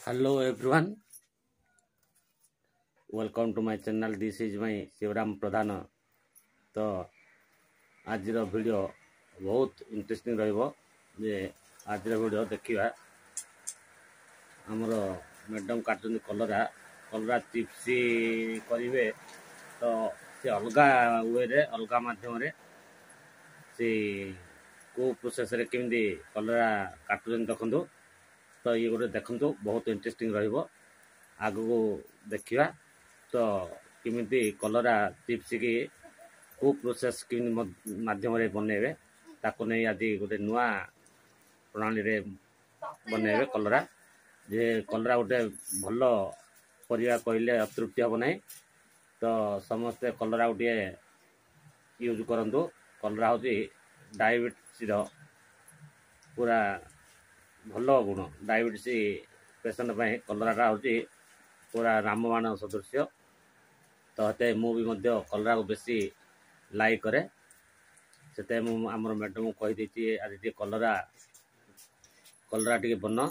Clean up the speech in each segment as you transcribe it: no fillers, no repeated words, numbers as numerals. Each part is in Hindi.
Hello everyone, welcome to my channel. This is my Shivaram Pradhan. तो आज वीडियो बहुत इंटरेस्टिंग रहिबो जे आज वीडियो देखिबा हमरो मैडम काटुन कलरा चिप्स करिवे तो से अलगा वे रे अलगा माध्यम रे से को प्रोसेस रे केमदी कलरा काटुन देखंदो तो ये गोटे देखंदो बहुत इंटरेस्टिंग रहिबो आगो देखिबा तो केमदी कलरा चिप्स की को प्रोसेस कि माध्यम रे बनेबे ताको नै आदि गोटे नुआ प्रणाली रे बनेबे कलरा जे कलरा गोटे भलो परिया कहले अतृप्ति हो नै तो समस्त कलरा गोटे यूज करंदो कलरा होती डायबिटीज रो पूरा भलो गुण डायबिटीज पेशेंट पे कलरा होती पूरा रामबाण सदृश तो हते मु भी मध्य कलरा को बेसी लाइक करे से आमर मैडम को कही देती आज टे कलरा टे बन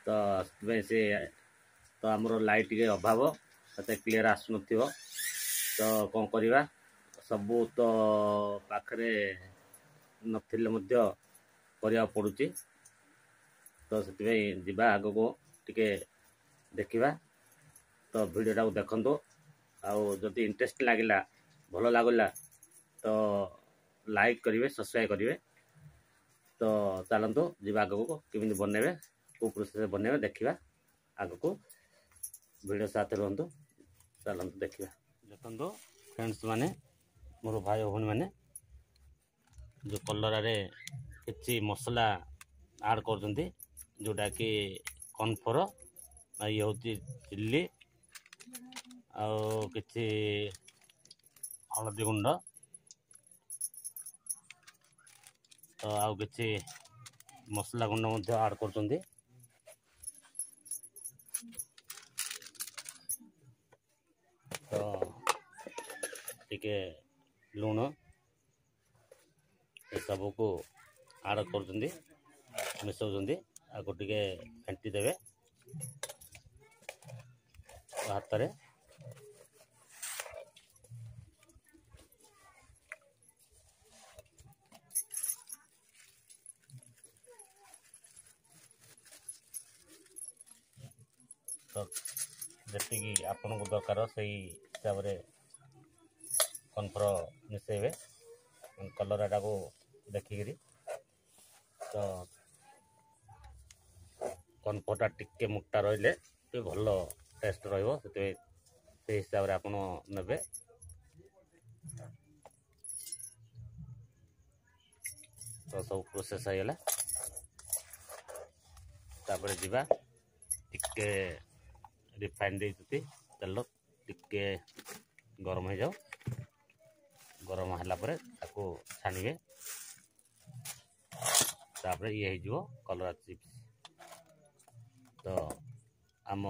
तो से तो आमर लाइट टे अभाव से क्लीयर आसुन तो कौन करवा सबू तो पाखरे नथिले मध्य करिया पड़ुची तो से जीवा आग को टिके देखिबा तो वीडियोटा को देखंतो आउ जदि इंटरेस्ट लागिला भलो लागला तो लाइक करिवे सब्सक्राइब करिवे तो चलंतो जीवा आग को केमिति बनेबे को प्रोसेस बनेबे देखिबा आग को वीडियो साथ रहंतो चलंतो देखिबा देखंतो फ्रेंड्स माने मोर भाई भौणी माने जो कलरा रे किछि मसला ऐड करजंती जोटा कि कॉर्नफ्लोर ये होती चिल्ली आउ किछि हलदी गुंड तो आउ किछि मसला गुंड मध्य ऐड करजंती तो टिके लूण ये सब को ऐड करजंती मिसौजंती आगो टिके फेंटी देवे हाथ रे तो जी आपण को दरकार से हिसाब से कॉर्नफ्लोर मिसेबे कलरा को देखिकी तो कॉर्नफ्लोर टिके मुक्ता रहिले भल टेस्ट रहिबो से हिसाब से आपण नेबे तो सब प्रोसेस आइला तापर जीवा टिके रिफाइन देती तेल टिके गरम हो जाओ गरम है ताको छानिबे तापर ये हो कलरा चिप्स तो आम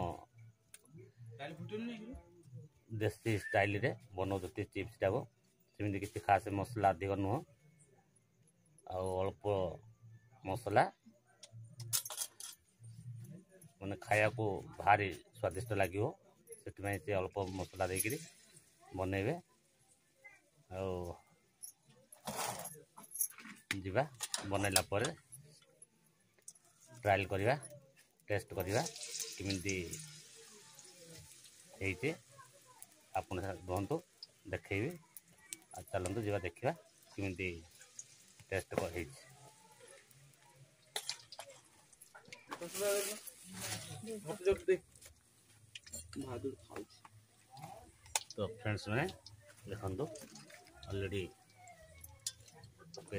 देसी स्टाइल रे बनाते चिप्स टाक सेमती किसी खास मसला अधिक नुह अल्प मसला मैंने खाया को भारी स्वादिष्ट लगे से अल्प मसला देकरी बनइबे जीवा बनैला पर ट्रायल करवा टेस्ट करवा केमिति हेइते आपन रहंतु देखैबे आ चलंतु जीवा देखिबा केमिति टेस्ट कर हेइछ तो फ्रेंड्स मैंने देखो ऑलरेडी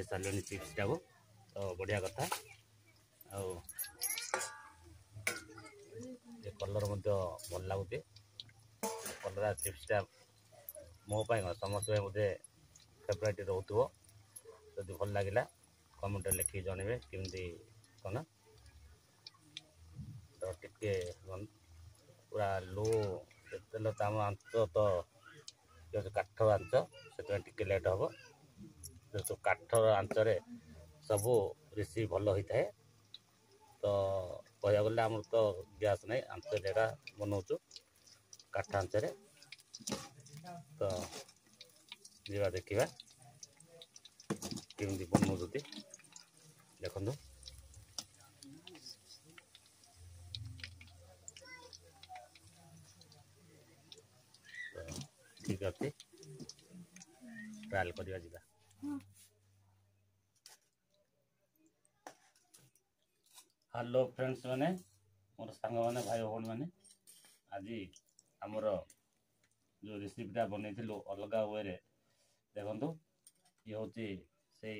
सारे चिप्स टाको तो बढ़िया कथा कलर भल लगुचे कलरा चिप्सटा मो समस्त बोधे फेवरेट रोथो जदि भल लगे कमेंट लिखिक जनइबे केमती कौन तो टिके पूरा लो तेल ताम आंच तो काठ आंच से टिके लेट हम जो काठ आंचरे सबू रिसीव भल होता है तो कहया गले आमर तो गैस नहीं आंच एटा बनाऊँ काठ आंच तो जीवा देखा केमती बनाऊँ देखु तो ठीक अच्छे ट्रायल करवा जा हेलो फ्रेंड्स मैंने मोर सांग मैंने भाई भौणी मैंने आज आमर जो रेसिपीटा बनईलु अलग वे देखु ये हूँ से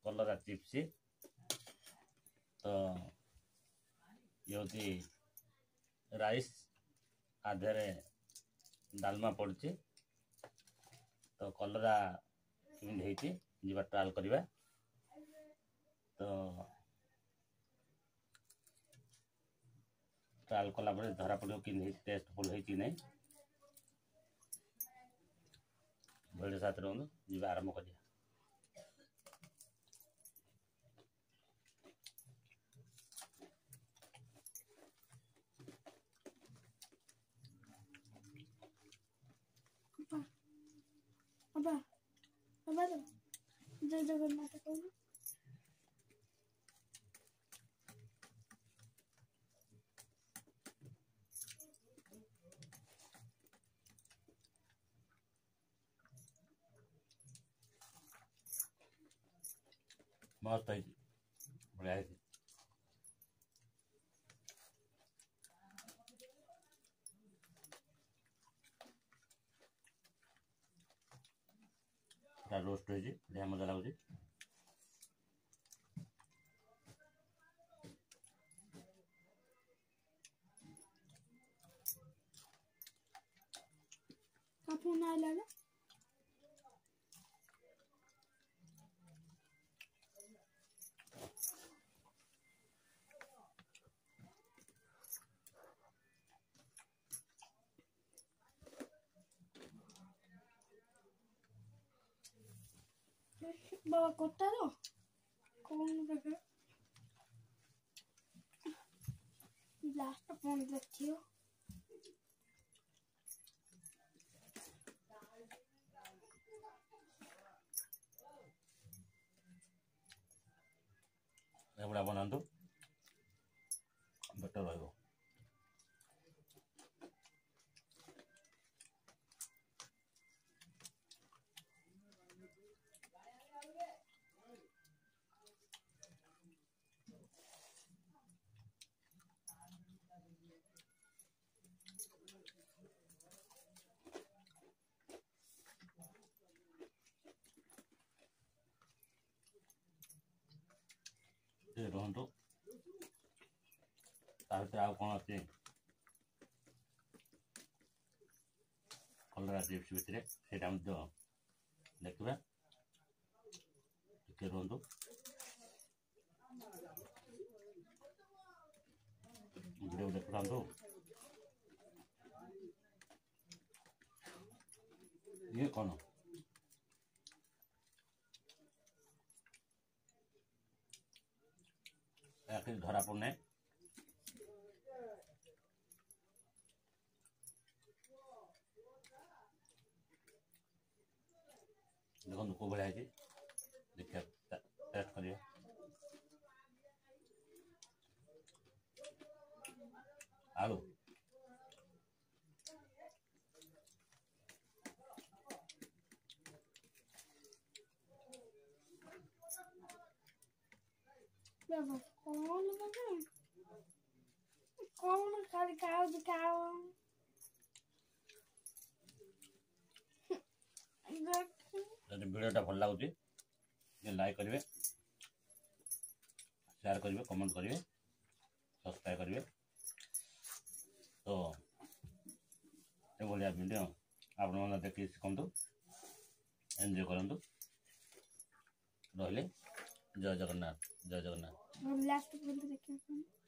कलरा चिप्स तो ये हूँ राइस आधे डालमा पड़ी तो कलरा केमी जीवा ट्रायल करवा तो ट्रायल कला धरा पड़ो कि टेस्टफुल है नहीं भिडियो साथ रुहतु जीवा आरंभ कर जय जगन्नाथ कहू मस्त है बढ़िया है रोस्ट हो बढ़िया मजा लगुच फोन आइला बाबा कोटा रो कौन बगा लास्ट फोन रखियो एगुड़ा बनातु बेटर रहा रुहतु आउ कौन अच्छे कलरा चिप्स भितर से देखा टे रुहतु वीडियो देखु ये कौन धरा पड़ना देखो को भाया देखिए टेस्ट करिए आलू बाबा कौन बगा कौन खाली खाओ दिखाओ वीडियोटा भल लगुच लाइक करेंगे शेयर करेंगे कमेंट करेंगे सब्सक्राइब करेंगे तो ये वीडियो आपण मैंने देखिए शिखु एंजॉय करूँ रही जय जगन्नाथ जय जगन्नाथ लास्ट